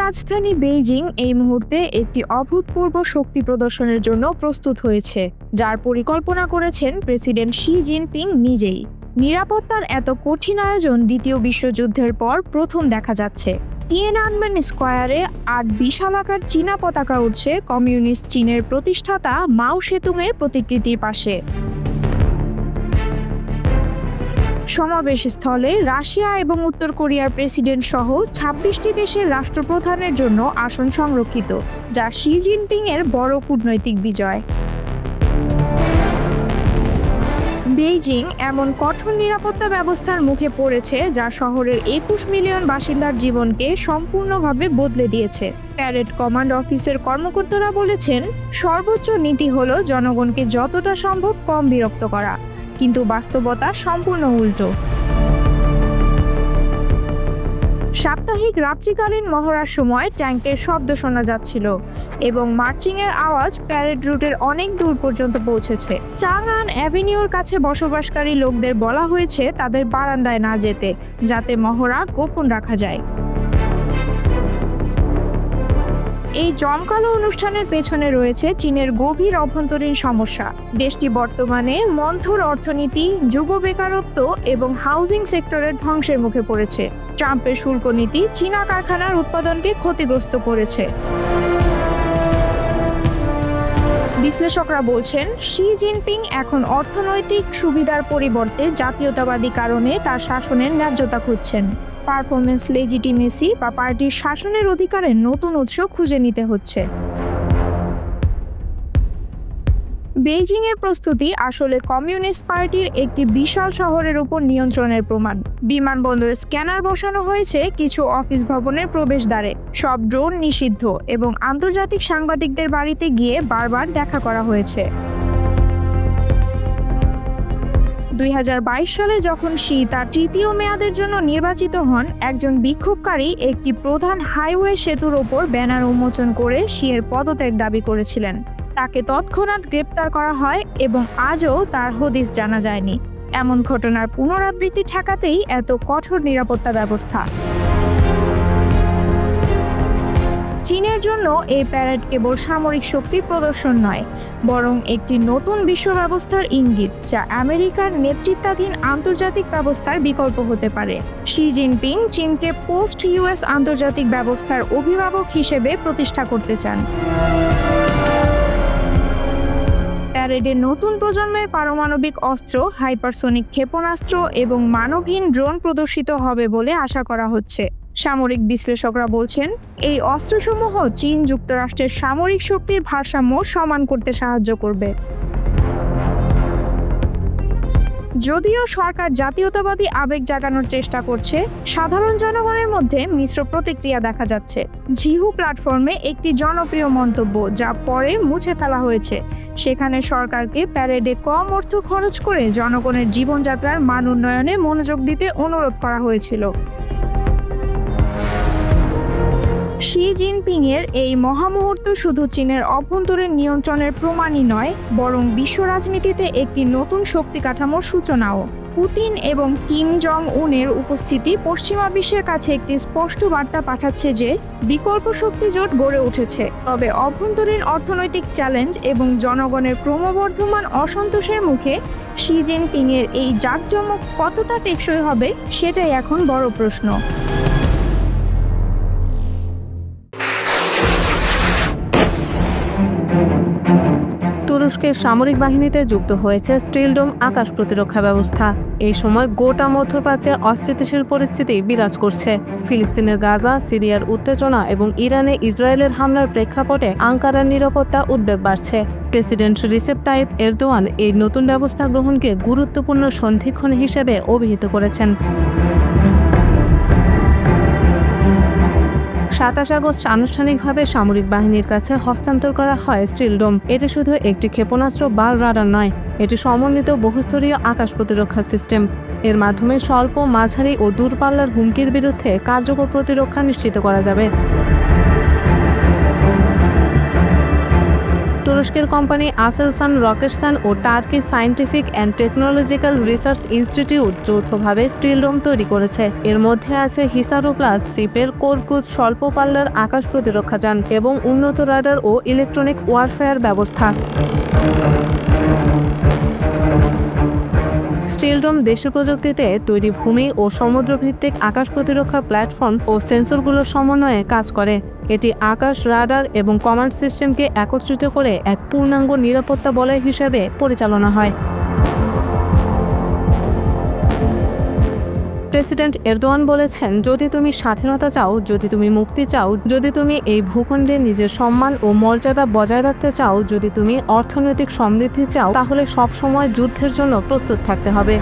রাজধানী বেইজিং এই মুহূর্তে একটি অভূতপূর্ব শক্তি প্রদর্শনের জন্য প্রস্তুত হয়েছে, যার পরিকল্পনা করেছেন প্রেসিডেন্ট শি জিনপিং নিজেই। নিরাপত্তার এত কঠিন আয়োজন দ্বিতীয় বিশ্বযুদ্ধের পর প্রথম দেখা যাচ্ছে। তিয়েনানমেন স্কয়ারে ৮ বিশালাকার চীনা পতাকা উঠছে কমিউনিস্ট চীনের প্রতিষ্ঠাতা মাও সেতুংয়ের প্রতিকৃতির পাশে। সমাবেশ স্থলে রাশিয়া এবং উত্তর কোরিয়ার প্রেসিডেন্ট সহ ২৬টি দেশের রাষ্ট্রপ্রধানের জন্য আসন সংরক্ষিত, যা শি জিনপিং এর বড় কূটনৈতিক বিজয়। বেইজিং এমন কঠোর নিরাপত্তা ব্যবস্থার মুখে পড়েছে যা শহরের ২১ মিলিয়ন বাসিন্দার জীবনকে সম্পূর্ণভাবে বদলে দিয়েছে। প্যারেড কমান্ড অফিসের কর্মকর্তারা বলেছেন, সর্বোচ্চ নীতি হলো জনগণকে যতটা সম্ভব কম বিরক্ত করা, কিন্তু বাস্তবতা সম্পূর্ণ উল্টো। সাপ্তাহিক রাত্রিকালীন মহড়ার সময় ট্যাঙ্কের শব্দ শোনা যাচ্ছিল এবং মার্চিংয়ের আওয়াজ প্যারেড রুটের অনেক দূর পর্যন্ত পৌঁছেছে। চাংআন অ্যাভিনিউর কাছে বসবাসকারী লোকদের বলা হয়েছে তাদের বারান্দায় না যেতে, যাতে মহড়া গোপন রাখা যায়। এই জমকালো অনুষ্ঠানের পেছনে রয়েছে চীনের গভীর অভ্যন্তরীণ সমস্যা। দেশটি বর্তমানে মন্থর অর্থনীতি, যুব বেকারত্ব এবং হাউজিং সেক্টরের ধ্বংসের মুখে পড়েছে। ট্রাম্পের শুল্ক নীতি চীনা কারখানার উৎপাদনকে ক্ষতিগ্রস্ত করেছে। বিশ্লেষকরা বলছেন, শি জিনপিং এখন অর্থনৈতিক সুবিধার পরিবর্তে জাতীয়তাবাদী কারণে তার শাসনের ন্যায্যতা খুঁজছেন। পারফরমেন্স লেজিটিমেসি বা পার্টির শাসনের অধিকারের নতুন উৎস খুঁজে নিতে হচ্ছে। বেইজিংয়ের প্রস্তুতি আসলে কমিউনিস্ট পার্টির একটি বিশাল শহরের উপর নিয়ন্ত্রণের প্রমাণ। বিমানবন্দরে স্ক্যানার বসানো হয়েছে কিছু অফিস ভবনের প্রবেশদ্বারে, সব ড্রোন নিষিদ্ধ এবং আন্তর্জাতিক সাংবাদিকদের বাড়িতে গিয়ে বারবার দেখা করা হয়েছে। ২০২২ সালে যখন শি তার তৃতীয় মেয়াদের জন্য নির্বাচিত হন, একজন বিক্ষোভকারী একটি প্রধান হাইওয়ে সেতুর ওপর ব্যানার উন্মোচন করে শি এর পদত্যাগ দাবি করেছিলেন। তাকে তৎক্ষণাৎ গ্রেপ্তার করা হয় এবং আজও তার হদিস জানা যায়নি। এমন ঘটনার পুনরাবৃত্তি ঠেকাতেই এত কঠোর নিরাপত্তা ব্যবস্থা। চীনের জন্য এই প্যারেড কেবল সামরিক শক্তির প্রদর্শন নয়, বরং একটি নতুন বিশ্ব ব্যবস্থার ইঙ্গিত, যা আমেরিকার নেতৃত্বাধীন আন্তর্জাতিক ব্যবস্থার বিকল্প হতে পারে। শি জিনপিং চীনকে পোস্ট ইউএস আন্তর্জাতিক ব্যবস্থার অভিভাবক হিসেবে প্রতিষ্ঠা করতে চান। প্যারেডে নতুন প্রজন্মের পারমাণবিক অস্ত্র, হাইপারসোনিক ক্ষেপণাস্ত্র এবং মানবহীন ড্রোন প্রদর্শিত হবে বলে আশা করা হচ্ছে। সামরিক বিশ্লেষকরা বলছেন, এই অস্ত্রসমূহ চীন যুক্তরাষ্ট্রের সামরিক শক্তির ভারসাম্য সমান করতে সাহায্য করবে। যদিও সরকার জাতীয়তাবাদী আবেগ জাগানোর চেষ্টা করছে, সাধারণ জনগণের মধ্যে মিশ্র প্রতিক্রিয়া দেখা যাচ্ছে। ঝিহু প্ল্যাটফর্মে একটি জনপ্রিয় মন্তব্য, যা পরে মুছে ফেলা হয়েছে, সেখানে সরকারকে প্যারেডে কম অর্থ খরচ করে জনগণের জীবনযাত্রার মান উন্নয়নে মনোযোগ দিতে অনুরোধ করা হয়েছিল। শি জিনপিং এর এই মহামুহূর্ত শুধু চীনের অভ্যন্তরীণ নিয়ন্ত্রণের প্রমাণই নয়, বরং বিশ্ব রাজনীতিতে একটি নতুন শক্তি কাঠামোর সূচনাও। পুতিন এবং কিম জং উনের উপস্থিতি পশ্চিমা বিশ্বের কাছে একটি স্পষ্ট বার্তা পাঠাচ্ছে যে বিকল্প শক্তি জোট গড়ে উঠেছে। তবে অভ্যন্তরীণ অর্থনৈতিক চ্যালেঞ্জ এবং জনগণের ক্রমবর্ধমান অসন্তোষের মুখে শি জিনপিং এর এই জাঁকজমক কতটা টেকসই হবে, সেটাই এখন বড় প্রশ্ন। তুরস্কের সামরিক বাহিনীতে যুক্ত হয়েছে স্টিলডোম আকাশ প্রতিরক্ষা ব্যবস্থা। এই সময় গোটা মধ্যপ্রাচ্যে অস্থিতিশীল পরিস্থিতি বিরাজ করছে। ফিলিস্তিনের গাজা, সিরিয়ার উত্তেজনা এবং ইরানে ইসরায়েলের হামলার প্রেক্ষাপটে আঙ্কারার নিরাপত্তা উদ্বেগ বাড়ছে। প্রেসিডেন্ট রিসেপ তাইপ এরদোয়ান এই নতুন ব্যবস্থা গ্রহণকে গুরুত্বপূর্ণ সন্ধিক্ষণ হিসেবে অভিহিত করেছেন। ২৭ আগস্ট আনুষ্ঠানিকভাবে সামরিক বাহিনীর কাছে হস্তান্তর করা হয় স্টিলডোম। এটি শুধু একটি ক্ষেপণাস্ত্র বা রাডার নয়, এটি সমন্বিত বহুস্তরীয় আকাশ প্রতিরক্ষা সিস্টেম। এর মাধ্যমে স্বল্প, মাঝারি ও দূরপাল্লার হুমকির বিরুদ্ধে কার্যকর প্রতিরক্ষা নিশ্চিত করা যাবে। তুরস্কের কোম্পানি আসেলসান রকেটসান ও Turkey scientific and technological research institute যৌথভাবে স্টিল ডোম তৈরি করেছে। এর মধ্যে আছে হিসারো প্লাস শিপের কোর ক্রুজ স্বল্প পাল্লার আকাশ প্রতিরক্ষা যান এবং উন্নত রাডার ও ইলেকট্রনিক ওয়ারফেয়ার ব্যবস্থা। স্টিল ডোম দেশীয় প্রযুক্তিতে তৈরি ভূমি ও সমুদ্রভিত্তিক আকাশ প্রতিরক্ষা প্ল্যাটফর্ম ও সেন্সরগুলোর সমন্বয়ে কাজ করে। এটি আকাশ, রাডার এবং কমান্ড সিস্টেমকে একত্রিত করে এক পূর্ণাঙ্গ নিরাপত্তা বলয় হিসেবে পরিচালনা হয়। প্রেসিডেন্ট এরদোয়ান বলেছেন, যদি তুমি স্বাধীনতা চাও, যদি তুমি মুক্তি চাও, যদি তুমি এই ভূখণ্ডে নিজের সম্মান ও মর্যাদা বজায় রাখতে চাও, যদি তুমি অর্থনৈতিক সমৃদ্ধি চাও, তাহলে সবসময় যুদ্ধের জন্য প্রস্তুত থাকতে হবে।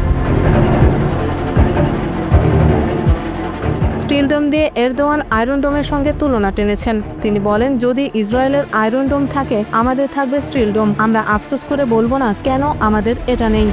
স্টিল ডোম দিয়ে এরদোয়ান আয়রন ডোমের সঙ্গে তুলনা টেনেছেন। তিনি বলেন, যদি ইসরায়েলের আয়রন ডোম থাকে, আমাদের থাকবে স্টিল ডোম। আমরা আফসোস করে বলবো না কেন আমাদের এটা নেই।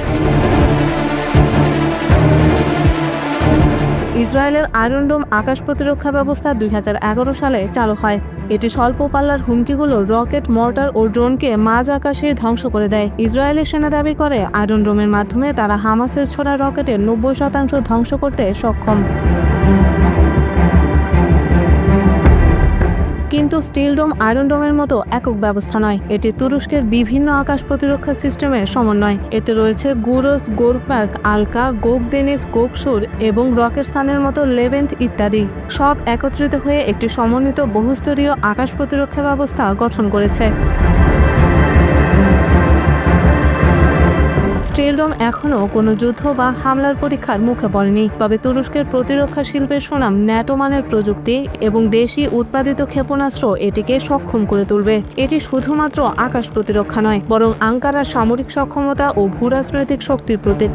ইসরায়েলের আয়রন ডোম আকাশ প্রতিরক্ষা ব্যবস্থা 2011 সালে চালু হয়। এটি স্বল্প পাল্লার হুমকিগুলো রকেট, মর্টার ও ড্রোনকে মাঝ আকাশে ধ্বংস করে দেয়। ইসরায়েলি সেনা দাবি করে, আয়রন ডোমের মাধ্যমে তারা হামাসের ছোড়া রকেটের 90% ধ্বংস করতে সক্ষম। কিন্তু স্টিল ডোম আয়রন ডোমের মতো একক ব্যবস্থা নয়। এটি তুরস্কের বিভিন্ন আকাশ প্রতিরক্ষা সিস্টেমের সমন্বয়। এতে রয়েছে গুরস, গোরপার্ক, আলকা, গোকদেনিস, গোকসুর এবং রকেটস্থানের মতো লেভেন্থ ইত্যাদি। সব একত্রিত হয়ে একটি সমন্বিত বহুস্তরীয় আকাশ প্রতিরক্ষা ব্যবস্থা গঠন করেছে। স্টিল ডোম এখনও কোনো যুদ্ধ বা হামলার পরীক্ষার মুখে পড়েনি। তবে তুরস্কের প্রতিরক্ষা শিল্পের সুনাম, ন্যাটো মানের প্রযুক্তি এবং দেশি উৎপাদিত ক্ষেপণাস্ত্র এটিকে সক্ষম করে তুলবে। এটি শুধুমাত্র আকাশ প্রতিরক্ষা নয়, বরং আঙ্কারার সামরিক সক্ষমতা ও ভূরাজনৈতিক শক্তির প্রতীক।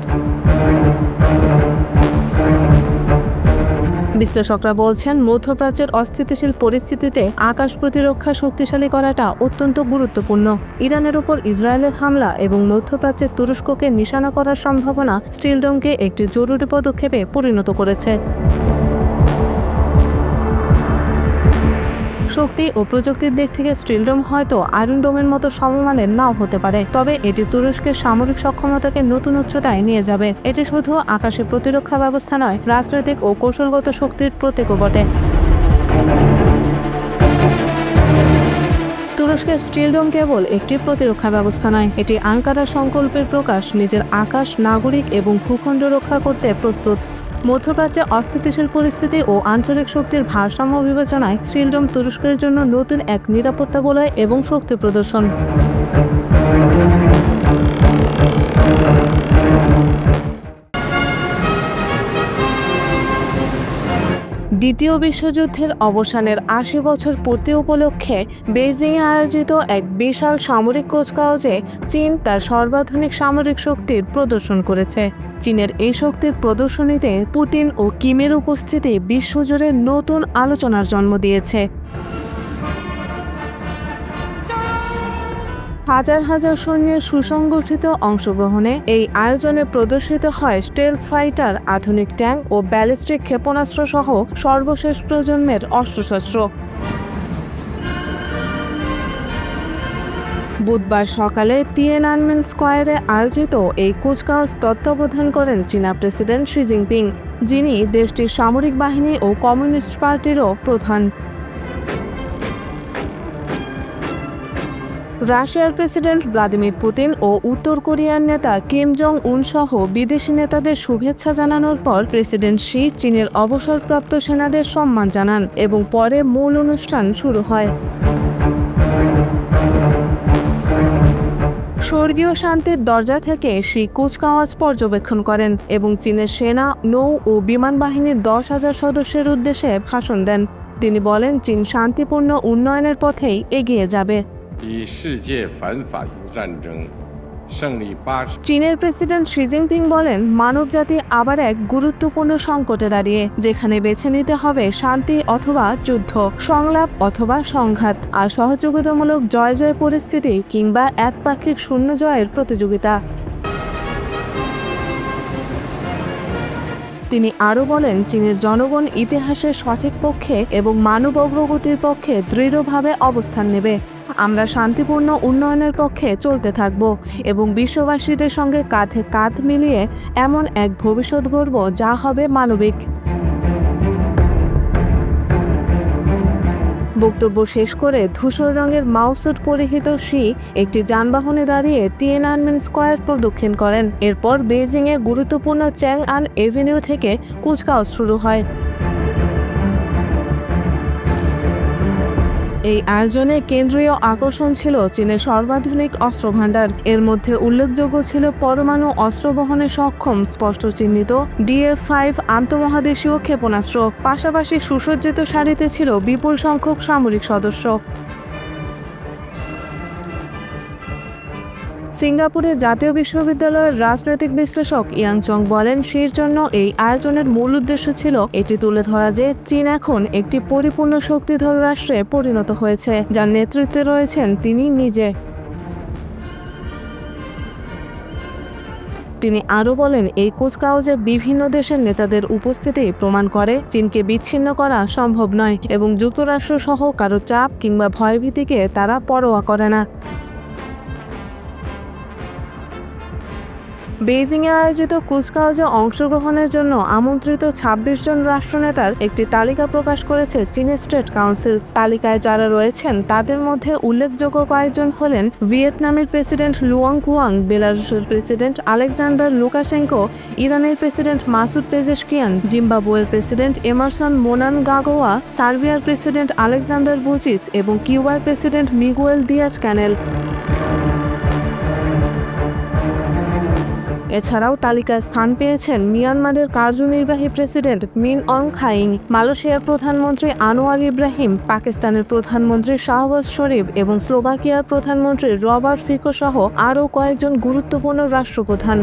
বিশ্লেষকরা বলছেন, মধ্যপ্রাচ্যের অস্থিতিশীল পরিস্থিতিতে আকাশ প্রতিরক্ষা শক্তিশালী করাটা অত্যন্ত গুরুত্বপূর্ণ। ইরানের উপর ইসরায়েলের হামলা এবং মধ্যপ্রাচ্যের তুরস্ককে নিশানা করার সম্ভাবনা স্টিল ডোমকে একটি জরুরি পদক্ষেপে পরিণত করেছে। শক্তি ও প্রযুক্তির দিক থেকে স্টিল ডোম হয়তো আয়রন ডোমের মতো সমমানের নাও হতে পারে, তবে এটি তুরস্কের সামরিক সক্ষমতাকে নতুন উচ্চতায় নিয়ে যাবে। এটি শুধু আকাশে প্রতিরক্ষা ব্যবস্থা নয়, রাজনৈতিক ও কৌশলগত শক্তির প্রতীকও বটে। তুরস্কের স্টিল ডোম কেবল একটি প্রতিরক্ষা ব্যবস্থা নয়, এটি আঙ্কারার সংকল্পের প্রকাশ, নিজের আকাশ, নাগরিক এবং ভূখণ্ড রক্ষা করতে প্রস্তুত। মধ্যপ্রাচ্যে অস্থিতিশীল পরিস্থিতি ও আঞ্চলিক শক্তির ভারসাম্য বিবেচনায় স্টিল ডোম তুরস্কের জন্য নতুন এক নিরাপত্তা বলয় এবং শক্তি প্রদর্শন। দ্বিতীয় বিশ্বযুদ্ধের অবসানের ৮০ বছর পূর্তি উপলক্ষে বেইজিংয়ে আয়োজিত এক বিশাল সামরিক কুচকাওয়াজে চীন তার সর্বাধুনিক সামরিক শক্তির প্রদর্শন করেছে। চীনের এই শক্তির প্রদর্শনীতে পুতিন ও কিমের উপস্থিতি বিশ্বজুড়ে নতুন আলোচনার জন্ম দিয়েছে। হাজার হাজার সৈন্যের সুসংগঠিত অংশগ্রহণে এই আয়োজনে প্রদর্শিত হয় স্টেলথ ফাইটার, আধুনিক ট্যাঙ্ক ও ব্যালিস্টিক ক্ষেপণাস্ত্র সহ সর্বশেষ প্রজন্মের অস্ত্রশস্ত্র। বুধবার সকালে তিয়ানআনমেন স্কয়ারে আয়োজিত এই কুচকাওয়াজ তত্ত্বাবধান করেন চীনা প্রেসিডেন্ট শি জিনপিং, যিনি দেশটির সামরিক বাহিনী ও কমিউনিস্ট পার্টিরও প্রধান। রাশিয়ার প্রেসিডেন্ট ভ্লাদিমির পুতিন ও উত্তর কোরিয়ার নেতা কিম জং উন সহ বিদেশি নেতাদের শুভেচ্ছা জানানোর পর প্রেসিডেন্ট শি চীনের অবসরপ্রাপ্ত সেনাদের সম্মান জানান এবং পরে মূল অনুষ্ঠান শুরু হয়। স্বর্গীয় শান্তির দরজা থেকে শি কুচকাওয়াজ পর্যবেক্ষণ করেন এবং চীনের সেনা, নৌ ও বিমান বাহিনীর 10,000 সদস্যের উদ্দেশ্যে ভাষণ দেন। তিনি বলেন, চীন শান্তিপূর্ণ উন্নয়নের পথেই এগিয়ে যাবে। চীনের প্রেসিডেন্ট শি জিনপিং বলেন, মানবজাতি আবার এক গুরুত্বপূর্ণ সংকটে দাঁড়িয়ে, যেখানে বেছে নিতে হবে শান্তি অথবা যুদ্ধ, সংলাপ অথবা সংঘাত, আর সহযোগিতামূলক জয় জয় পরিস্থিতি কিংবা একপাক্ষিক শূন্য জয়ের প্রতিযোগিতা। তিনি আরও বলেন, চীনের জনগণ ইতিহাসের সঠিক পক্ষে এবং মানব অগ্রগতির পক্ষে দৃঢ়ভাবে অবস্থান নেবে। আমরা শান্তিপূর্ণ উন্নয়নের পক্ষে চলতে থাকব এবং বিশ্ববাসীদের সঙ্গে কাঁধে কাঁধ মিলিয়ে এমন এক ভবিষ্যৎ গড়ব যা হবে মানবিক। বক্তব্য শেষ করে ধূসর রঙের মাউসুট পরিহিত শি একটি যানবাহনে দাঁড়িয়ে টিয়েনানমেন স্কয়ার প্রদক্ষিণ করেন। এরপর বেইজিংয়ে গুরুত্বপূর্ণ চ্যাংআন এভিনিউ থেকে কুচকাওয়াজ শুরু হয়। এই আয়োজনে কেন্দ্রীয় আকর্ষণ ছিল চীনের সর্বাধুনিক অস্ত্রভান্ডার। এর মধ্যে উল্লেখযোগ্য ছিল পরমাণু অস্ত্র বহনে সক্ষম স্পষ্ট চিহ্নিত DF-5 আন্তঃমহাদেশীয় ক্ষেপণাস্ত্র। পাশাপাশি সুসজ্জিত সারিতে ছিল বিপুল সংখ্যক সামরিক সদস্য। সিঙ্গাপুরের জাতীয় বিশ্ববিদ্যালয়ের রাজনৈতিক বিশ্লেষক ইয়াং চং বলেন, শির জন্য এই আয়োজনের মূল উদ্দেশ্য ছিল এটি তুলে ধরা যে চীন এখন একটি পরিপূর্ণ শক্তিধর রাষ্ট্রে পরিণত হয়েছে, যার নেতৃত্বে রয়েছেন তিনি নিজে। তিনি আরও বলেন, এই কুচকাওয়াজে বিভিন্ন দেশের নেতাদের উপস্থিতি প্রমাণ করে চীনকে বিচ্ছিন্ন করা সম্ভব নয় এবং যুক্তরাষ্ট্র সহ কারো চাপ কিংবা ভয়ভীতিকে তারা পরোয়া করে না। বেইজিংয়ে আয়োজিত কুচকাওয়াজে অংশগ্রহণের জন্য আমন্ত্রিত ২৬ জন রাষ্ট্রনেতার একটি তালিকা প্রকাশ করেছে চীনের স্টেট কাউন্সিল। তালিকায় যারা রয়েছেন তাদের মধ্যে উল্লেখযোগ্য কয়েকজন হলেন ভিয়েতনামের প্রেসিডেন্ট লুয়াং কুয়াং, বেলারুশের প্রেসিডেন্ট আলেকজান্ডার লুকাশেঙ্কো, ইরানের প্রেসিডেন্ট মাসুদ পেজেশকিয়ান, জিম্বাবুয়ের প্রেসিডেন্ট এমারসন মোনানগাগোয়া, সার্বিয়ার প্রেসিডেন্ট আলেকজান্ডার বুচিস এবং কিউবার প্রেসিডেন্ট মিগুয়েল দিয়াজ ক্যানেল। এছাড়াও তালিকায় স্থান পেয়েছেন মিয়ানমারের কার্যনির্বাহী প্রেসিডেন্ট মিন অং খাইং, মালয়েশিয়ার প্রধানমন্ত্রী আনোয়ার ইব্রাহিম, পাকিস্তানের প্রধানমন্ত্রী শাহবাজ শরীফ এবং স্লোভাকিয়ার প্রধানমন্ত্রী রবার্ট ফিকো সহ আরও কয়েকজন গুরুত্বপূর্ণ রাষ্ট্রপ্রধান।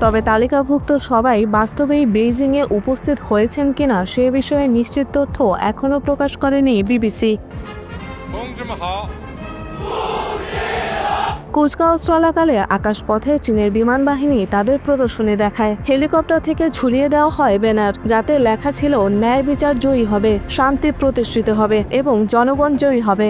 তবে তালিকাভুক্ত সবাই বাস্তবেই বেইজিংয়ে উপস্থিত হয়েছেন কিনা সে বিষয়ে নিশ্চিত তথ্য এখনও প্রকাশ করেনি বিবিসি। কুচকাওয়াজ চলাকালে আকাশপথে চীনের বিমান বাহিনী তাদের প্রদর্শনী দেখায়। হেলিকপ্টার থেকে ঝুলিয়ে দেওয়া হয় ব্যানার, যাতে লেখা ছিল ন্যায় বিচার জয়ী হবে, শান্তি প্রতিষ্ঠিত হবে এবং জনগণ জয়ী হবে।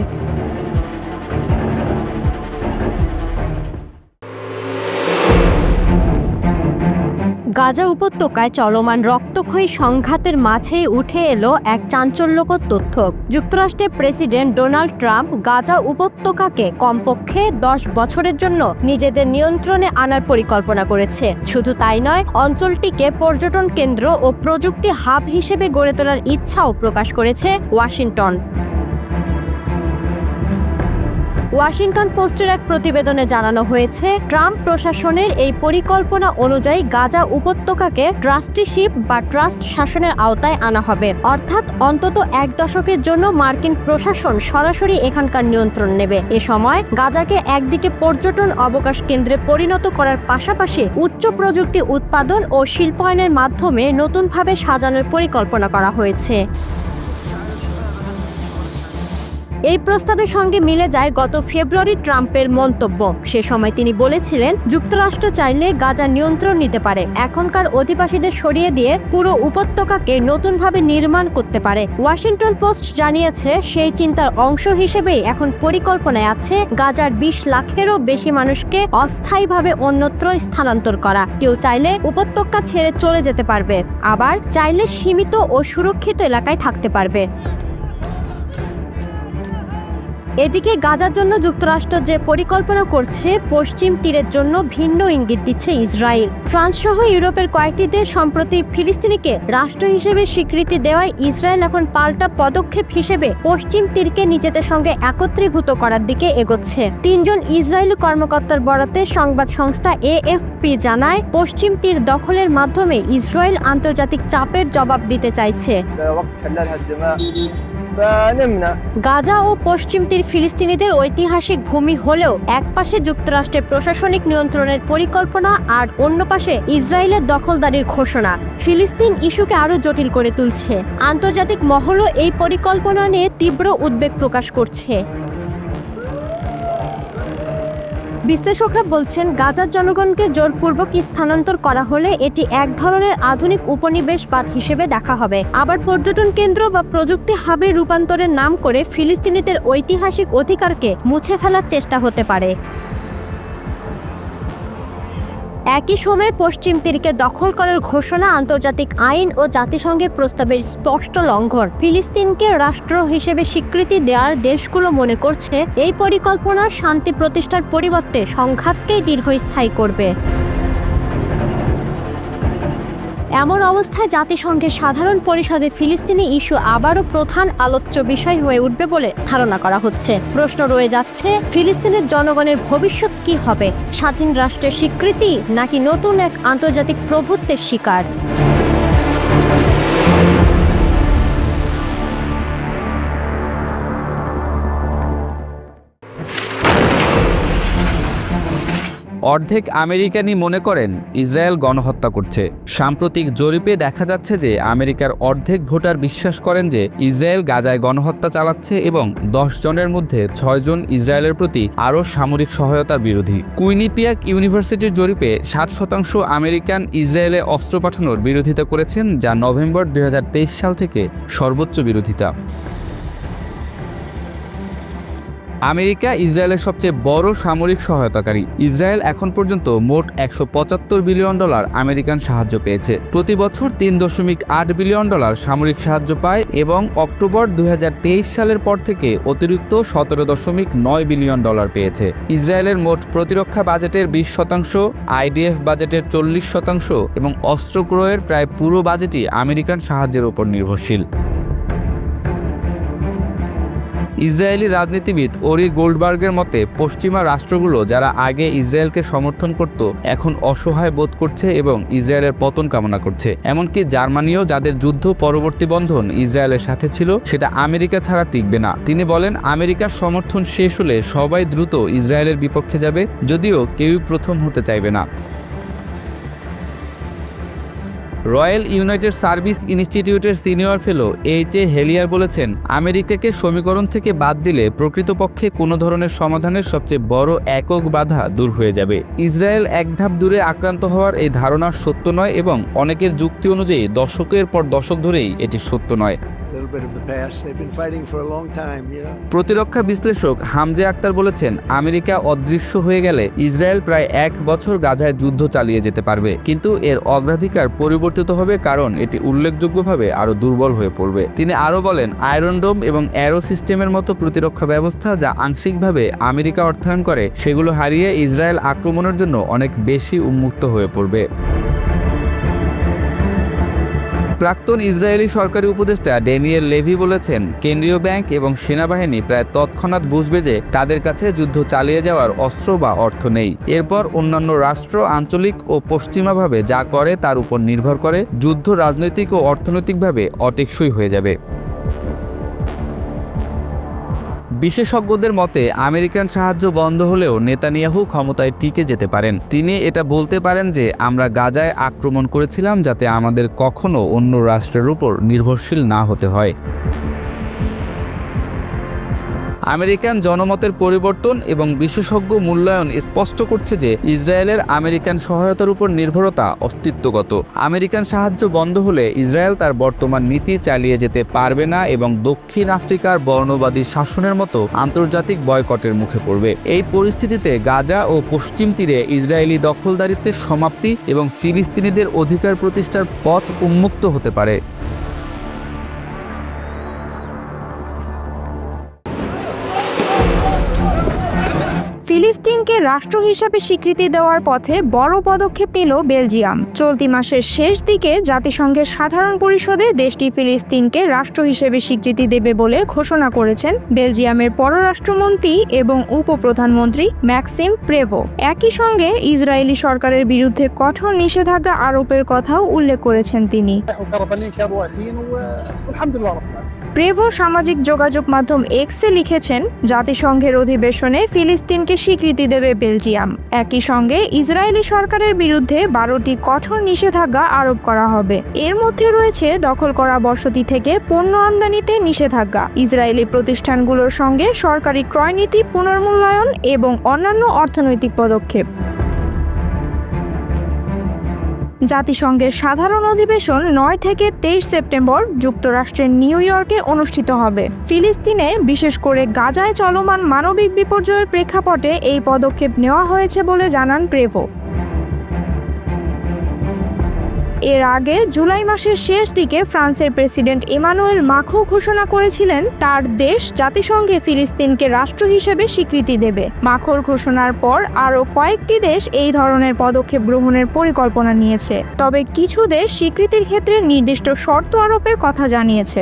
গাজা উপত্যকায় চলমান রক্তক্ষয়ী সংঘাতের মাঝেই উঠে এলো এক চাঞ্চল্যকর তথ্য। যুক্তরাষ্ট্রের প্রেসিডেন্ট ডোনাল্ড ট্রাম্প গাজা উপত্যকাকে কমপক্ষে ১০ বছরের জন্য নিজেদের নিয়ন্ত্রণে আনার পরিকল্পনা করেছে। শুধু তাই নয়, অঞ্চলটিকে পর্যটন কেন্দ্র ও প্রযুক্তি হাব হিসেবে গড়ে তোলার ইচ্ছাও প্রকাশ করেছে ওয়াশিংটন। ওয়াশিংটন পোস্টের এক প্রতিবেদনে জানানো হয়েছে, ট্রাম্প প্রশাসনের এই পরিকল্পনা অনুযায়ী গাজা উপত্যকাকে ট্রাস্টিশিপ বা ট্রাস্ট শাসনের আওতায় আনা হবে। অর্থাৎ অন্তত ১ দশকের জন্য মার্কিন প্রশাসন সরাসরি এখানকার নিয়ন্ত্রণ নেবে। এ সময় গাজাকে একদিকে পর্যটন অবকাশ কেন্দ্রে পরিণত করার পাশাপাশি উচ্চ প্রযুক্তি উৎপাদন ও শিল্পায়নের মাধ্যমে নতুনভাবে সাজানোর পরিকল্পনা করা হয়েছে। এই প্রস্তাবের সঙ্গে মিলে যায় গত ফেব্রুয়ারি ট্রাম্পের মন্তব্য। সে সময় তিনি বলেছিলেন, যুক্তরাষ্ট্র চাইলে গাজা নিয়ন্ত্রণ নিতে পারে, এখনকার অধিবাসীদের সরিয়ে দিয়ে পুরো উপত্যকাকে নতুনভাবে নির্মাণ করতে পারে। ওয়াশিংটন পোস্ট জানিয়েছে, সেই চিন্তার অংশ হিসেবেই এখন পরিকল্পনায় আছে গাজার ২০ লাখেরও বেশি মানুষকে অস্থায়ীভাবে অন্যত্র স্থানান্তর করা। কেউ চাইলে উপত্যকা ছেড়ে চলে যেতে পারবে, আবার চাইলে সীমিত ও সুরক্ষিত এলাকায় থাকতে পারবে। এদিকে গাজার জন্য যুক্তরাষ্ট্র যে পরিকল্পনা করছে, পশ্চিম তীরের জন্য ভিন্ন ইঙ্গিত দিচ্ছে ইসরায়েল। ফ্রান্স সহ ইউরোপের কয়েকটি দেশ সম্প্রতি ফিলিস্তিনিকে রাষ্ট্র হিসেবে স্বীকৃতি দেওয়ায় ইসরায়েল এখন পাল্টা পদক্ষেপ হিসেবে পশ্চিম তীরকে নিজেদের সঙ্গে একত্রীভূত করার দিকে এগোচ্ছে। ৩ জন ইসরায়েলি কর্মকর্তার বরাতে সংবাদ সংস্থা AFP জানায়, পশ্চিম তীর দখলের মাধ্যমে ইসরায়েল আন্তর্জাতিক চাপের জবাব দিতে চাইছে। গাজা ও পশ্চিম তীর ফিলিস্তিনিদের ঐতিহাসিক ভূমি হলেও একপাশে যুক্তরাষ্ট্রের প্রশাসনিক নিয়ন্ত্রণের পরিকল্পনা আর অন্য পাশে ইসরায়েলের দখলদারির ঘোষণা ফিলিস্তিন ইস্যুকে আরও জটিল করে তুলছে। আন্তর্জাতিক মহলও এই পরিকল্পনা নিয়ে তীব্র উদ্বেগ প্রকাশ করছে। বিশ্লেষকরা বলছেন গাজার জনগণকে জোরপূর্বক স্থানান্তর করা হলে এটি এক ধরনের আধুনিক উপনিবেশবাদ হিসেবে দেখা হবে। আবার পর্যটন কেন্দ্র বা প্রযুক্তি হাবে রূপান্তরের নাম করে ফিলিস্তিনিদের ঐতিহাসিক অধিকারকে মুছে ফেলার চেষ্টা হতে পারে। একই সময়ে পশ্চিম তীরকে দখল করার ঘোষণা আন্তর্জাতিক আইন ও জাতিসংঘের প্রস্তাবের স্পষ্ট লঙ্ঘন। ফিলিস্তিনকে রাষ্ট্র হিসেবে স্বীকৃতি দেওয়ার দেশগুলো মনে করছে এই পরিকল্পনা শান্তি প্রতিষ্ঠার পরিবর্তে সংঘাতকেই দীর্ঘস্থায়ী করবে। এমন অবস্থায় জাতিসংঘের সাধারণ পরিষদে ফিলিস্তিনি ইস্যু আবারও প্রধান আলোচ্য বিষয় হয়ে উঠবে বলে ধারণা করা হচ্ছে। প্রশ্ন রয়ে যাচ্ছে, ফিলিস্তিনের জনগণের ভবিষ্যৎ কি হবে? স্বাধীন রাষ্ট্রের স্বীকৃতি নাকি নতুন এক আন্তর্জাতিক প্রভুত্বের শিকার? অর্ধেক আমেরিকানই মনে করেন ইসরায়েল গণহত্যা করছে। সাম্প্রতিক জরিপে দেখা যাচ্ছে যে আমেরিকার অর্ধেক ভোটার বিশ্বাস করেন যে ইসরায়েল গাজায় গণহত্যা চালাচ্ছে এবং 10 জনের মধ্যে 6 জন ইসরায়েলের প্রতি আরও সামরিক সহায়তার বিরোধী। কুইনিপিয়াক ইউনিভার্সিটির জরিপে 60% আমেরিকান ইসরায়েলে অস্ত্র পাঠানোর বিরোধিতা করেছেন, যা নভেম্বর 2023 সাল থেকে সর্বোচ্চ বিরোধিতা। আমেরিকা ইসরায়েলের সবচেয়ে বড় সামরিক সহায়তাকারী। ইসরায়েল এখন পর্যন্ত মোট $175 বিলিয়ন আমেরিকান সাহায্য পেয়েছে। প্রতি বছর $3.8 বিলিয়ন সামরিক সাহায্য পায় এবং অক্টোবর 2023 সালের পর থেকে অতিরিক্ত $17.9 বিলিয়ন পেয়েছে। ইসরায়েলের মোট প্রতিরক্ষা বাজেটের 20%, আইডিএফ বাজেটের 40% এবং অস্ত্র ক্রয়ের প্রায় পুরো বাজেটই আমেরিকান সাহায্যের উপর নির্ভরশীল। ইসরায়েলি রাজনীতিবিদ ওরি গোল্ডবার্গের মতে, পশ্চিমা রাষ্ট্রগুলো যারা আগে ইসরায়েলকে সমর্থন করত এখন অসহায় বোধ করছে এবং ইসরায়েলের পতন কামনা করছে। এমনকি জার্মানিও, যাদের যুদ্ধ পরবর্তী বন্ধন ইসরায়েলের সাথে ছিল, সেটা আমেরিকা ছাড়া টিকবে না। তিনি বলেন, আমেরিকার সমর্থন শেষ হলে সবাই দ্রুত ইসরায়েলের বিপক্ষে যাবে, যদিও কেউই প্রথম হতে চাইবে না। রয়্যাল ইউনাইটেড সার্ভিস ইনস্টিটিউটের সিনিয়র ফেলো এইচ.এ. হেলিয়ার বলেছেন, আমেরিকাকে সমীকরণ থেকে বাদ দিলে প্রকৃতপক্ষে কোনো ধরনের সমাধানের সবচেয়ে বড় একক বাধা দূর হয়ে যাবে। ইসরায়েল এক ধাপ দূরে আক্রান্ত হওয়ার এই ধারণা সত্য নয় এবং অনেকের যুক্তি অনুযায়ী দশকের পর দশক ধরেই এটি সত্য নয়। প্রতিরক্ষা বিশ্লেষক হামজে আক্তার বলেছেন, আমেরিকা অদৃশ্য হয়ে গেলে ইসরায়েল প্রায় 1 বছর গাজায় যুদ্ধ চালিয়ে যেতে পারবে, কিন্তু এর অগ্রাধিকার পরিবর্তিত হবে কারণ এটি উল্লেখযোগ্যভাবে আরও দুর্বল হয়ে পড়বে। তিনি আরও বলেন, আয়রন ডোম এবং অ্যারো সিস্টেমের মতো প্রতিরক্ষা ব্যবস্থা যা আংশিকভাবে আমেরিকা অর্থায়ন করে, সেগুলো হারিয়ে ইসরায়েল আক্রমণের জন্য অনেক বেশি উন্মুক্ত হয়ে পড়বে। প্রাক্তন ইসরায়েলি সরকারি উপদেষ্টা ড্যানিয়েল লেভি বলেছেন, কেন্দ্রীয় ব্যাংক এবং সেনাবাহিনী প্রায় তৎক্ষণাৎ বুঝবে যে তাদের কাছে যুদ্ধ চালিয়ে যাওয়ার অস্ত্র বা অর্থ নেই। এরপর অন্যান্য রাষ্ট্র আঞ্চলিক ও পশ্চিমাভাবে যা করে তার উপর নির্ভর করে যুদ্ধ রাজনৈতিক ও অর্থনৈতিকভাবে অটেকসই হয়ে যাবে। বিশেষজ্ঞদের মতে, আমেরিকান সাহায্য বন্ধ হলেও নেতানিয়াহু ক্ষমতায় টিকে যেতে পারেন। তিনি এটা বলতে পারেন যে, আমরা গাজায় আক্রমণ করেছিলাম যাতে আমাদের কখনো অন্য রাষ্ট্রের উপর নির্ভরশীল না হতে হয়। আমেরিকান জনমতের পরিবর্তন এবং বিশেষজ্ঞ মূল্যায়ন স্পষ্ট করছে যে ইসরায়েলের আমেরিকান সহায়তার উপর নির্ভরতা অস্তিত্বগত। আমেরিকান সাহায্য বন্ধ হলে ইসরায়েল তার বর্তমান নীতি চালিয়ে যেতে পারবে না এবং দক্ষিণ আফ্রিকার বর্ণবাদী শাসনের মতো আন্তর্জাতিক বয়কটের মুখে পড়বে। এই পরিস্থিতিতে গাজা ও পশ্চিম তীরে ইসরায়েলি দখলদারিত্বের সমাপ্তি এবং ফিলিস্তিনিদের অধিকার প্রতিষ্ঠার পথ উন্মুক্ত হতে পারে। ফিলিস্তিনকে রাষ্ট্র হিসাবে স্বীকৃতি দেওয়ার পথে বড় পদক্ষেপ নিল বেলজিয়াম। চলতি মাসের শেষ দিকে জাতিসংঘের সাধারণ পরিষদে দেশটি ফিলিস্তিনকে রাষ্ট্র হিসেবে স্বীকৃতি দেবে বলে ঘোষণা করেছেন বেলজিয়ামের পররাষ্ট্রমন্ত্রী এবং উপপ্রধানমন্ত্রী ম্যাক্সিম প্রেভো। একই সঙ্গে ইসরায়েলি সরকারের বিরুদ্ধে কঠোর নিষেধাজ্ঞা আরোপের কথাও উল্লেখ করেছেন তিনি। প্রেভো সামাজিক যোগাযোগ মাধ্যম এক্সে লিখেছেন, জাতিসংঘের অধিবেশনে ফিলিস্তিনকে স্বীকৃতি দেবে বেলজিয়াম। একই সঙ্গে ইসরায়েলি সরকারের বিরুদ্ধে 12টি কঠোর নিষেধাজ্ঞা আরোপ করা হবে। এর মধ্যে রয়েছে দখল করা বসতি থেকে পণ্য আমদানিতে নিষেধাজ্ঞা, ইসরায়েলি প্রতিষ্ঠানগুলোর সঙ্গে সরকারি ক্রয়নীতি পুনর্মূল্যায়ন এবং অন্যান্য অর্থনৈতিক পদক্ষেপ। জাতিসংঘের সাধারণ অধিবেশন 9 থেকে 23 সেপ্টেম্বর যুক্তরাষ্ট্রের নিউ ইয়র্কে অনুষ্ঠিত হবে। ফিলিস্তিনে বিশেষ করে গাজায় চলমান মানবিক বিপর্যয়ের প্রেক্ষাপটে এই পদক্ষেপ নেওয়া হয়েছে বলে জানান প্রেভো। এর আগে জুলাই মাসের শেষ দিকে ফ্রান্সের প্রেসিডেন্ট ইমানুয়েল মাখো ঘোষণা করেছিলেন তার দেশ জাতিসংঘে ফিলিস্তিনকে রাষ্ট্র হিসেবে স্বীকৃতি দেবে। মাখোর ঘোষণার পর আরও কয়েকটি দেশ এই ধরনের পদক্ষেপ গ্রহণের পরিকল্পনা নিয়েছে, তবে কিছু দেশ স্বীকৃতির ক্ষেত্রে নির্দিষ্ট শর্ত আরোপের কথা জানিয়েছে।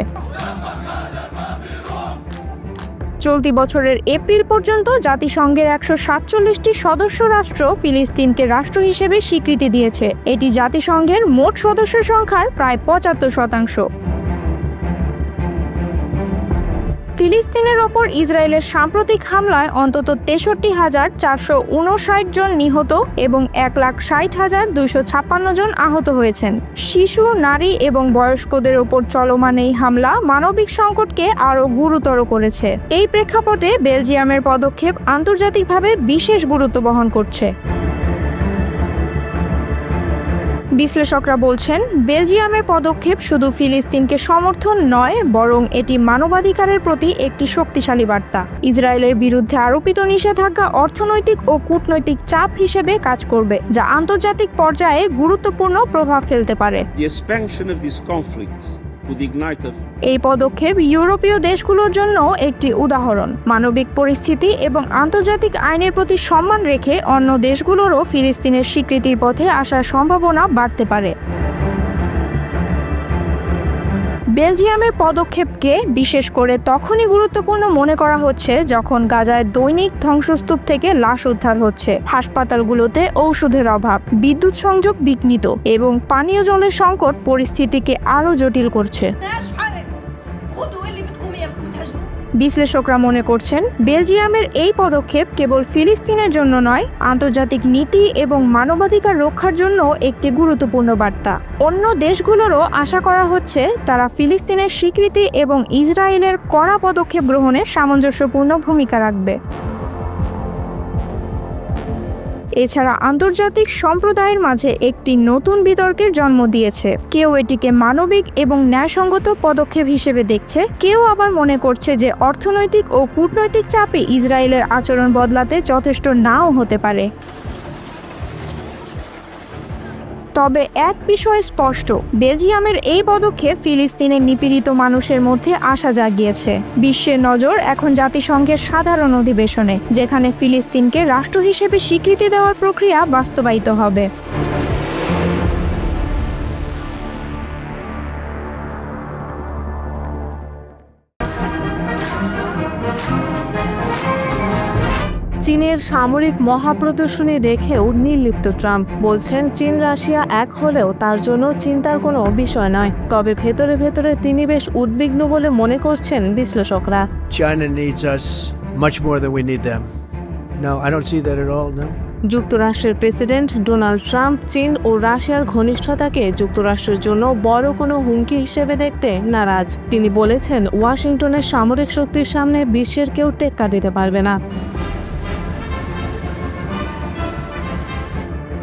চলতি বছরের এপ্রিল পর্যন্ত জাতিসংঘের 147টি সদস্য রাষ্ট্র ফিলিস্তিনকে রাষ্ট্র হিসেবে স্বীকৃতি দিয়েছে। এটি জাতিসংঘের মোট সদস্য সংখ্যার প্রায় 75%। ফিলিস্তিনের ওপর ইসরায়েলের সাম্প্রতিক হামলায় অন্তত 63,459 জন নিহত এবং 1,60,256 জন আহত হয়েছেন। শিশু, নারী এবং বয়স্কদের ওপর চলমান এই হামলা মানবিক সংকটকে আরও গুরুতর করেছে। এই প্রেক্ষাপটে বেলজিয়ামের পদক্ষেপ আন্তর্জাতিকভাবে বিশেষ গুরুত্ব বহন করছে। বিশ্লেষকরা বলছেন, বেলজিয়ামের পদক্ষেপ শুধু ফিলিস্তিনকে সমর্থন নয়, বরং এটি মানবাধিকারের প্রতি একটি শক্তিশালী বার্তা। ইসরায়েলের বিরুদ্ধে আরোপিত নিষেধাজ্ঞা অর্থনৈতিক ও কূটনৈতিক চাপ হিসেবে কাজ করবে, যা আন্তর্জাতিক পর্যায়ে গুরুত্বপূর্ণ প্রভাব ফেলতে পারে। এই পদক্ষেপ ইউরোপীয় দেশগুলোর জন্য একটি উদাহরণ। মানবিক পরিস্থিতি এবং আন্তর্জাতিক আইনের প্রতি সম্মান রেখে অন্য দেশগুলোরও ফিলিস্তিনের স্বীকৃতির পথে আসার সম্ভাবনা বাড়তে পারে। বেলজিয়ামের পদক্ষেপকে বিশেষ করে তখনই গুরুত্বপূর্ণ মনে করা হচ্ছে যখন গাজায় দৈনিক ধ্বংসস্তূপ থেকে লাশ উদ্ধার হচ্ছে, হাসপাতালগুলোতে ঔষধের অভাব, বিদ্যুৎ সংযোগ বিঘ্নিত এবং পানীয় জলের সংকট পরিস্থিতিকে আরও জটিল করছে। বিশ্লেষকরা মনে করছেন, বেলজিয়ামের এই পদক্ষেপ কেবল ফিলিস্তিনের জন্য নয়, আন্তর্জাতিক নীতি এবং মানবাধিকার রক্ষার জন্য একটি গুরুত্বপূর্ণ বার্তা। অন্য দেশগুলোরও আশা করা হচ্ছে তারা ফিলিস্তিনের স্বীকৃতি এবং ইসরায়েলের কড়া পদক্ষেপ গ্রহণে সামঞ্জস্যপূর্ণ ভূমিকা রাখবে। এছাড়া আন্তর্জাতিক সম্প্রদায়ের মাঝে একটি নতুন বিতর্কের জন্ম দিয়েছে। কেউ এটিকে মানবিক এবং ন্যায়সঙ্গত পদক্ষেপ হিসেবে দেখছে, কেউ আবার মনে করছে যে অর্থনৈতিক ও কূটনৈতিক চাপে ইসরায়েলের আচরণ বদলাতে যথেষ্ট নাও হতে পারে। তবে এক বিষয় স্পষ্ট, বেলজিয়ামের এই পদক্ষেপ ফিলিস্তিনের নিপীড়িত মানুষের মধ্যে আশা জাগিয়েছে। বিশ্বের নজর এখন জাতিসংঘের সাধারণ অধিবেশনে, যেখানে ফিলিস্তিনকে রাষ্ট্র হিসেবে স্বীকৃতি দেওয়ার প্রক্রিয়া বাস্তবায়িত হবে। চীনের সামরিক মহাপ্রদর্শনী দেখেও নির্লিপ্ত ট্রাম্প বলছেন, চীন রাশিয়া এক হলেও তার জন্য চিন্তার কোনো বিষয় নয়। তবে ভেতরে ভেতরে তিনি বেশ উদ্বিগ্ন বলে মনে করছেন বিশ্লেষকরা। China needs us much more than we need them. No, I don't see that at all, no. যুক্তরাষ্ট্রের প্রেসিডেন্ট ডোনাল্ড ট্রাম্প চীন ও রাশিয়ার ঘনিষ্ঠতাকে যুক্তরাষ্ট্রের জন্য বড় কোনো হুমকি হিসেবে দেখতে নারাজ। তিনি বলেছেন, ওয়াশিংটনের সামরিক শক্তির সামনে বিশ্বের কেউ টেক্কা দিতে পারবে না।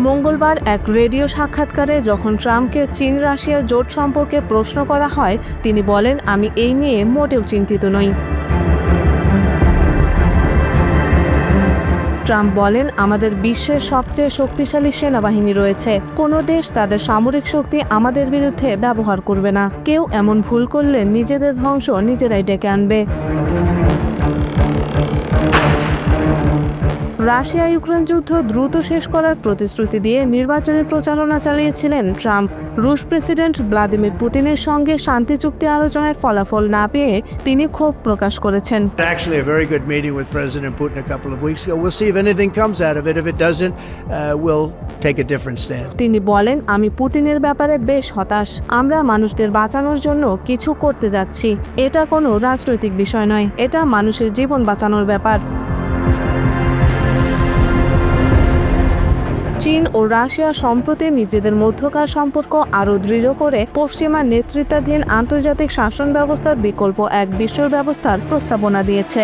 মঙ্গলবার এক রেডিও সাক্ষাৎকারে যখন ট্রাম্পকে চীন রাশিয়া জোট সম্পর্কে প্রশ্ন করা হয়, তিনি বলেন, আমি এই নিয়ে মোটেও চিন্তিত নই। ট্রাম্প বলেন, আমাদের বিশ্বের সবচেয়ে শক্তিশালী সেনাবাহিনী রয়েছে। কোনো দেশ তাদের সামরিক শক্তি আমাদের বিরুদ্ধে ব্যবহার করবে না। কেউ এমন ভুল করলে নিজেদের ধ্বংস নিজেরাই ডেকে আনবে। রাশিয়া ইউক্রেন যুদ্ধ দ্রুত শেষ করার প্রতিশ্রুতি দিয়ে নির্বাচনী প্রচারণা চালিয়েছিলেন ট্রাম্প। রুশ প্রেসিডেন্ট ভ্লাদিমির পুতিনের সঙ্গে শান্তি চুক্তি আলোচনায় ফলাফল না পেয়ে তিনি ক্ষোভ প্রকাশ করেছেন। Actually, a very good meeting with President Putin a couple of weeks ago. We'll see if anything comes out of it. If it doesn't, we'll take a different stance. তিনি বলেন, আমি পুতিনের ব্যাপারে বেশ হতাশ। আমরা মানুষদের বাঁচানোর জন্য কিছু করতে যাচ্ছি। এটা কোনো রাজনৈতিক বিষয় নয়, এটা মানুষের জীবন বাঁচানোর ব্যাপার। চীন ও রাশিয়া সম্প্রতি নিজেদের মধ্যকার সম্পর্ক আরও দৃঢ় করে পশ্চিমা নেতৃত্বাধীন আন্তর্জাতিক শাসন ব্যবস্থার বিকল্প এক বিশ্ব ব্যবস্থার প্রস্তাবনা দিয়েছে।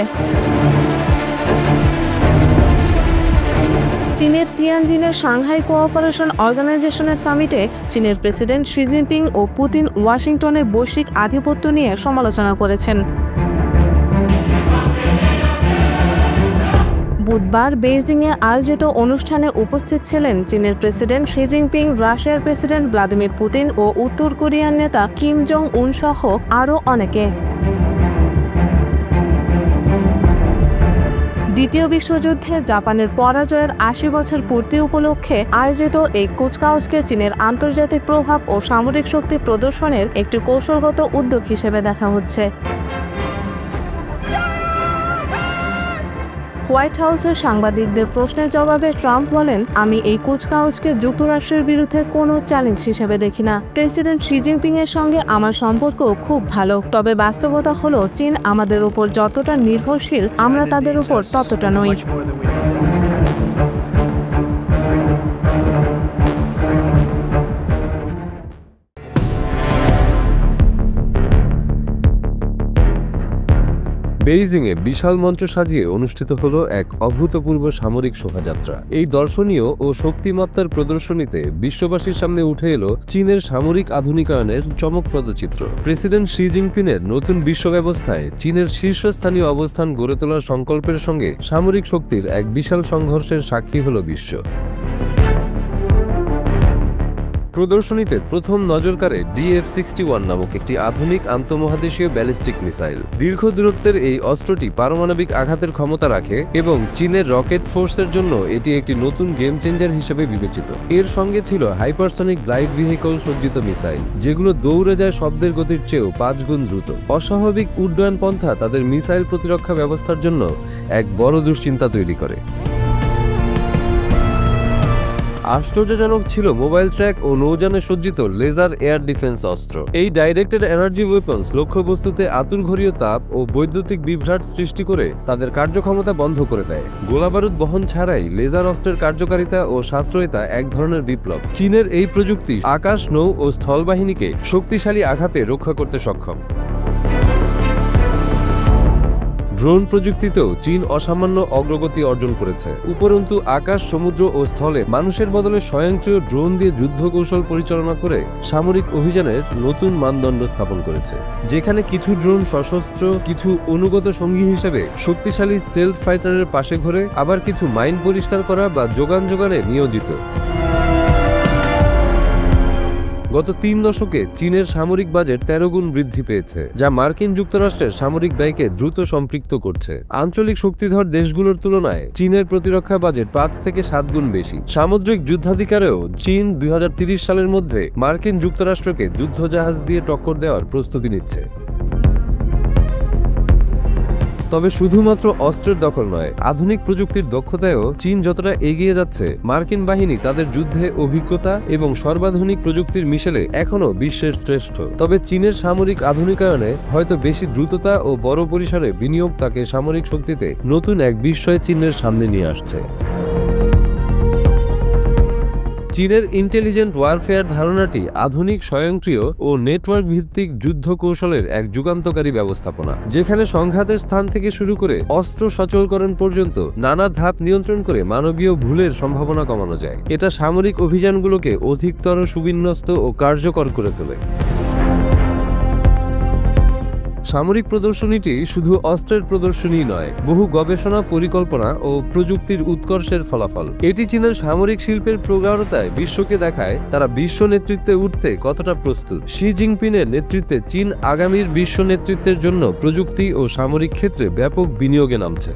চীনের তিয়ানজিনের সাংহাই কোঅপারেশন অর্গানাইজেশনের সামিটে চীনের প্রেসিডেন্ট শি জিনপিং ও পুতিন ওয়াশিংটনের বৈশ্বিক আধিপত্য নিয়ে সমালোচনা করেছেন। বুধবার বেইজিংয়ে আয়োজিত অনুষ্ঠানে উপস্থিত ছিলেন চীনের প্রেসিডেন্ট শি জিনপিং, রাশিয়ার প্রেসিডেন্ট ভ্লাদিমির পুতিন ও উত্তর কোরিয়ার নেতা কিম জং উন সহ আরও অনেকে। দ্বিতীয় বিশ্বযুদ্ধে জাপানের পরাজয়ের ৮০ বছর পূর্তি উপলক্ষে আয়োজিত এই কুচকাওয়াজকে চীনের আন্তর্জাতিক প্রভাব ও সামরিক শক্তি প্রদর্শনের একটি কৌশলগত উদ্যোগ হিসেবে দেখা হচ্ছে। হোয়াইট হাউসের সাংবাদিকদের প্রশ্নের জবাবে ট্রাম্প বলেন, আমি এই কুচকাওয়াজকে যুক্তরাষ্ট্রের বিরুদ্ধে কোনো চ্যালেঞ্জ হিসেবে দেখি না। প্রেসিডেন্ট শি জিনপিং এর সঙ্গে আমার সম্পর্ক খুব ভালো, তবে বাস্তবতা হলো চীন আমাদের উপর যতটা নির্ভরশীল আমরা তাদের উপর ততটা নই। Much more than we need them. বেইজিংয়ে বিশাল মঞ্চ সাজিয়ে অনুষ্ঠিত হলো এক অভূতপূর্ব সামরিক শোভাযাত্রা। এই দর্শনীয় ও শক্তিমত্তার প্রদর্শনীতে বিশ্ববাসীর সামনে উঠে এলো চীনের সামরিক আধুনিকায়নের চমকপ্রদ চিত্র। প্রেসিডেন্ট শি জিনপিংয়ের নতুন বিশ্ব ব্যবস্থায় চীনের শীর্ষস্থানীয় অবস্থান গড়ে তোলার সংকল্পের সঙ্গে সামরিক শক্তির এক বিশাল সংঘর্ষের সাক্ষী হলো বিশ্ব। প্রদর্শনীতে প্রথম নজর কাড়ে DF-61 নামক একটি আধুনিক আন্তঃমহাদেশীয় ব্যালিস্টিক মিসাইল। দীর্ঘ দূরত্বের এই অস্ত্রটি পারমাণবিক আঘাতের ক্ষমতা রাখে এবং চীনের রকেট ফোর্সের জন্য এটি একটি নতুন গেম চেঞ্জার হিসেবে বিবেচিত। এর সঙ্গে ছিল হাইপারসনিক গ্লাইড ভেহিকল সজ্জিত মিসাইল, যেগুলো দৌড়ে যায় শব্দের গতির চেয়েও 5 গুণ দ্রুত। অস্বাভাবিক উড্ডয়ন পন্থা তাদের মিসাইল প্রতিরক্ষা ব্যবস্থার জন্য এক বড় দুশ্চিন্তা তৈরি করে। আশ্চর্যজনক ছিল মোবাইল ট্র্যাক ও নৌযানে সজ্জিত লেজার এয়ার ডিফেন্স অস্ত্র। এই ডাইরেক্টেড এনার্জি ওয়েপন্স লক্ষ্যবস্তুতে আতুরঘরীয় তাপ ও বৈদ্যুতিক বিভ্রাট সৃষ্টি করে তাদের কার্যক্ষমতা বন্ধ করে দেয়। গোলাবারুদ বহন ছাড়াই লেজার অস্ত্রের কার্যকারিতা ও সাশ্রয়িতা এক ধরনের বিপ্লব। চীনের এই প্রযুক্তি আকাশ, নৌ ও স্থলবাহিনীকে শক্তিশালী আঘাতে রক্ষা করতে সক্ষম। ড্রোন প্রযুক্তিতেও চীন অসামান্য অগ্রগতি অর্জন করেছে। উপরন্তু আকাশ, সমুদ্র ও স্থলে মানুষের বদলে স্বয়ংক্রিয় ড্রোন দিয়ে যুদ্ধ কৌশল পরিচালনা করে সামরিক অভিযানের নতুন মানদণ্ড স্থাপন করেছে, যেখানে কিছু ড্রোন সশস্ত্র, কিছু অনুগত সঙ্গী হিসেবে শক্তিশালী স্টেলথ ফাইটারের পাশে ঘোরে, আবার কিছু মাইন পরিষ্কার করা বা যোগানে নিয়োজিত। গত 3 দশকে চীনের সামরিক বাজেট 13 গুণ বৃদ্ধি পেয়েছে, যা মার্কিন যুক্তরাষ্ট্রের সামরিক ব্যয়কে দ্রুত সম্পৃক্ত করছে। আঞ্চলিক শক্তিধর দেশগুলোর তুলনায় চীনের প্রতিরক্ষা বাজেট 5 থেকে 7 গুণ বেশি। সামুদ্রিক যুদ্ধাধিকারেও চীন 2030 সালের মধ্যে মার্কিন যুক্তরাষ্ট্রকে যুদ্ধজাহাজ দিয়ে টক্কর দেওয়ার প্রস্তুতি নিচ্ছে। তবে শুধুমাত্র অস্ত্রের দখল নয়, আধুনিক প্রযুক্তির দক্ষতায়ও চীন যতটা এগিয়ে যাচ্ছে, মার্কিন বাহিনী তাদের যুদ্ধে অভিজ্ঞতা এবং সর্বাধুনিক প্রযুক্তির মিশেলে এখনও বিশ্বের শ্রেষ্ঠ। তবে চীনের সামরিক আধুনিকায়নে হয়তো বেশি দ্রুততা ও বড় পরিসরে বিনিয়োগ তাকে সামরিক শক্তিতে নতুন এক বিস্ময় চিহ্নের সামনে নিয়ে আসছে। চীনের ইন্টেলিজেন্ট ওয়ারফেয়ার ধারণাটি আধুনিক, স্বয়ংক্রিয় ও নেটওয়ার্ক ভিত্তিক যুদ্ধ কৌশলের এক যুগান্তকারী ব্যবস্থাপনা, যেখানে সংঘাতের স্থান থেকে শুরু করে অস্ত্র সচলকরণ পর্যন্ত নানা ধাপ নিয়ন্ত্রণ করে মানবীয় ভুলের সম্ভাবনা কমানো যায়। এটা সামরিক অভিযানগুলোকে অধিকতর সুবিন্যস্ত ও কার্যকর করে তোলে। সামরিক প্রদর্শনীটি শুধু অস্ত্রের প্রদর্শনী নয়, বহু গবেষণা, পরিকল্পনা ও প্রযুক্তির উৎকর্ষের ফলাফল। এটি চীনের সামরিক শিল্পের প্রগাঢ়তায় বিশ্বকে দেখায় তারা বিশ্ব নেতৃত্বে উঠতে কতটা প্রস্তুত। শি জিনপিংয়ের নেতৃত্বে চীন আগামীর বিশ্ব নেতৃত্বের জন্য প্রযুক্তি ও সামরিক ক্ষেত্রে ব্যাপক বিনিয়োগে নামছে।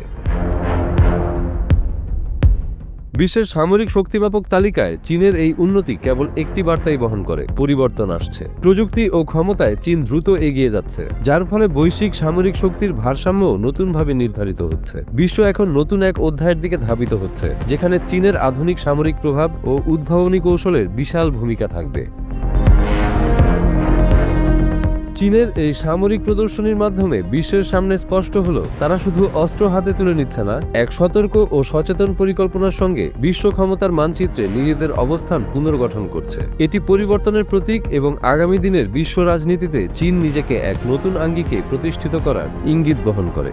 বিশ্বের সামরিক শক্তিমাপক তালিকায় চীনের এই উন্নতি কেবল একটি বার্তাই বহন করে, পরিবর্তন আসছে। প্রযুক্তি ও ক্ষমতায় চীন দ্রুত এগিয়ে যাচ্ছে, যার ফলে বৈশ্বিক সামরিক শক্তির ভারসাম্য নতুনভাবে নির্ধারিত হচ্ছে। বিশ্ব এখন নতুন এক অধ্যায়ের দিকে ধাবিত হচ্ছে, যেখানে চীনের আধুনিক সামরিক প্রভাব ও উদ্ভাবনী কৌশলের বিশাল ভূমিকা থাকবে। চীনের এই সামরিক প্রদর্শনীর মাধ্যমে বিশ্বের সামনে স্পষ্ট হলো, তারা শুধু অস্ত্র হাতে তুলে নিচ্ছে না, এক সতর্ক ও সচেতন পরিকল্পনার সঙ্গে বিশ্ব ক্ষমতার মানচিত্রে নিজেদের অবস্থান পুনর্গঠন করছে। এটি পরিবর্তনের প্রতীক এবং আগামী দিনের বিশ্ব রাজনীতিতে চীন নিজেকে এক নতুন আঙ্গিকে প্রতিষ্ঠিত করার ইঙ্গিত বহন করে।